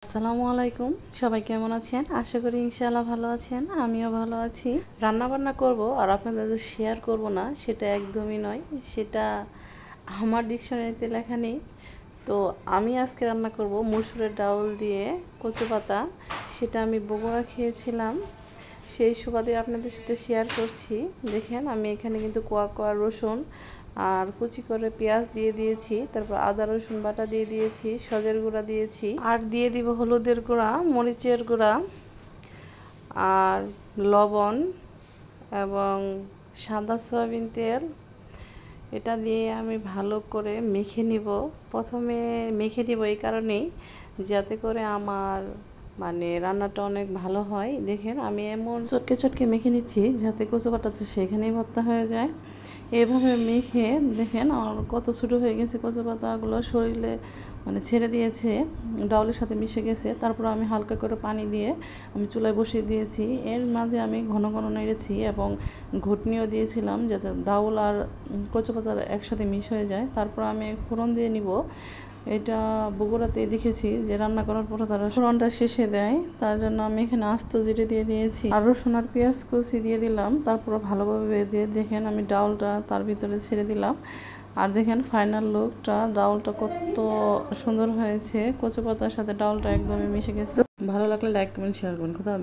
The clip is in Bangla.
আসসালামু আলাইকুম। সবাই কেমন আছেন? আশা করি ইনশাআল্লাহ ভালো আছেন। আমিও ভালো আছি। রান্না বান্না করব আর আপনাদের শেয়ার করব না সেটা একদমই নয়। সেটা আমার ডিকশনারিতে লেখা নেই। তো আমি আজকে রান্না করব মসুরের ডাউল দিয়ে কচু পাতা। সেটা আমি বগুড়া খেয়েছিলাম, সেই সুবাদে আপনাদের সাথে শেয়ার করছি। দেখেন আমি এখানে কিন্তু কোয়া কোয়া রসুন আর কুচি করে পেঁয়াজ দিয়ে দিয়েছি, তারপর আদা রসুন বাটা দিয়ে দিয়েছি, সজের গুঁড়া দিয়েছি, আর দিয়ে দিব হলুদের গুঁড়া, মরিচের গুঁড়া আর লবণ এবং সাদা সয়াবিন তেল। এটা দিয়ে আমি ভালো করে মেখে নিব। প্রথমে মেখে নিব এই কারণেই যাতে করে আমার রান্নাটা অনেক ভালো হয়। দেখেন আমি এমন চটকে চটকে মেখে নিচ্ছি যাতে কচু পাতাটা সেখানেই ভর্তা হয়ে যায়। এভাবে মেখে দেখেন আর কত ছোটো হয়ে গেছে, কচু পাতাগুলো শরীরে ছেড়ে দিয়েছে, ডাউলের সাথে মিশে গেছে। তারপর আমি হালকা করে পানি দিয়ে আমি চুলায় বসিয়ে দিয়েছি। এর মাঝে আমি ঘন ঘন নেড়েছি এবং ঘুটনিও দিয়েছিলাম যাতে ডাউল আর কচু পাতা একসাথে মিশ হয়ে যায়। তারপর আমি ফোড়ন দিয়ে নিব। এটা বগুড়াতে দেখেছি যে রান্না করার পরে তারা ফোড়নটা শেষে দেয়, তার জন্য আমি এখানে আস্ত জিরে দিয়ে দিয়েছি আর রসুন আর পেঁয়াজ কুচি দিয়ে দিলাম। তারপর ভালোভাবে ভেজে দেখেন আমি ডাউলটা তার ভিতরে ছেড়ে দিলাম। আর দেখেন ফাইনাল লুকটা, ডাউলটা কত সুন্দর হয়েছে, কচু পাতার সাথে ডাউলটা একদমই মিশে গেছে। ভালো লাগলে লাইক কমেন্ট শেয়ার করুন। কোথাও